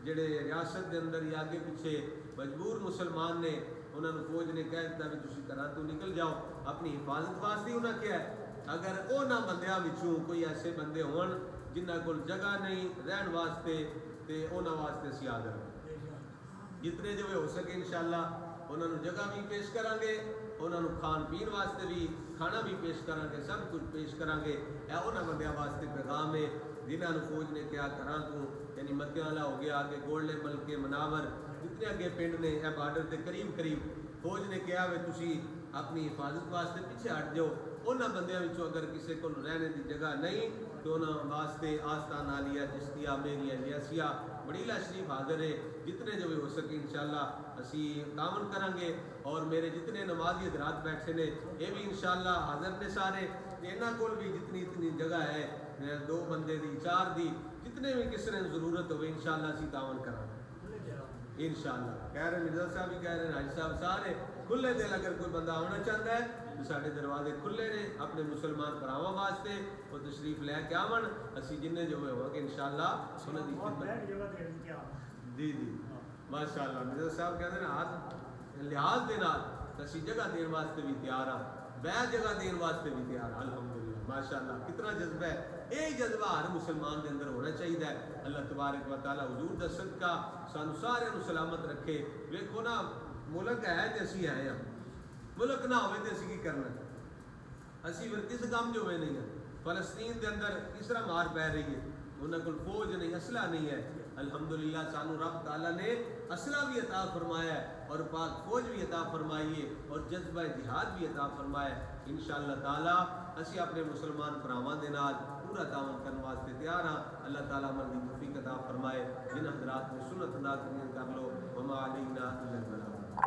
جڑے ریاست دے اندر یا آگے پیچھے مجبور مسلمان نے انہوں نے فوج نے کہہ دیتا بھی تسی گھراں تو نکل جاؤ اپنی حفاظت واسطے انہاں کیا ہے اگر انہاں بندیاں وچوں کوئی ایسے بندے ہون جنہاں کول جگہ نہیں رہن واسطے تے انہاں واسطے اسی حاضر جتنے جو ہو سکے انشاءاللہ انہوں نے جگہ بھی پیش کریں گے انہوں نے کھان پین واسطے بھی کھانا بھی پیش کریں گے سب کچھ پیش کریں گے اے انہوں بندیاں واسطے پیغام ہے جنہوں نے فوج نے کیا کراں تو یعنی مدیاں والا ہو گیا آگے گولڈے ملکے مناور جتنے اگے پنڈ نے اے بارڈر کے قریب قریب فوج نے کیا ہے تسی اپنی حفاظت واسطے پیچھے ہٹ جاؤ انہوں بندیاں وچوں اگر کسی کو رہنے دی جگہ نہیں تو انہوں واسطے آستان عالیہ چشتیہ میریہ لیاسیہ بڑیلہ شریف حاضر ہے جتنے جو بھی ہو سکے انشاءاللہ اسی تعاون کریں گے اور میرے جتنے نمازی حضرات بیٹھے نے یہ بھی انشاءاللہ حاضر نے سارے انہاں کول بھی جتنی جگہ ہے 2 بندے دی 4 دی جتنے بھی کسی نے ضرورت ہوئے انشاءاللہ اسی تعاون کریں انشاءاللہ کہہ رہے مرزا صاحب بھی کہہ رہے ہیں حاج صاحب سارے کھلے دل اگر کوئی بندہ آنا چاہتا ہے تو سارے دروازے کھلے نے اپنے مسلمان بھراواں واسطے وہ تشریف لے کے آون اسی جننے جو ہو گے انشاءاللہ انہاں دی خدمت جی ماشاءاللہ مرزا صاحب کہتے ہیں ہاتھ لحاظ دے نال اسی جگہ دین واسطے بھی تیار ہاں بے جگہ دین واسطے بھی تیار ہاں الحمدللہ ماشاءاللہ کتنا جذبہ ہے یہ جذبہ ہر مسلمان دے اندر ہونا چاہیے اللہ تبارک و تعالی حضور دا صدقہ سانو سارے نو سلامت رکھے ویکھو نا ملک ہے تے اسی ہیں ملک نہ ہوئے تے اسی کی کرنا اسی پھر کس کام جو ہوئے نہیں ہیں فلسطین دے اندر کس طرح مار پہ رہی ہے انہاں کول فوج نہیں اسلحہ نہیں ہے الحمدللہ سانو رب تعالیٰ نے اسلحہ بھی عطا فرمایا ہے اور پاک فوج بھی عطا فرمائی ہے اور جذبہ جہاد بھی عطا فرمایا ہے انشاءاللہ تعالیٰ اسی اپنے مسلمان بھراواں دے نال پورا تعاون کرنے واسطے تیار ہاں اللہ تعالیٰ عمل دی توفیق عطا فرمائے جن حضرات نے سنت ادا کرنی کر لو وما علینا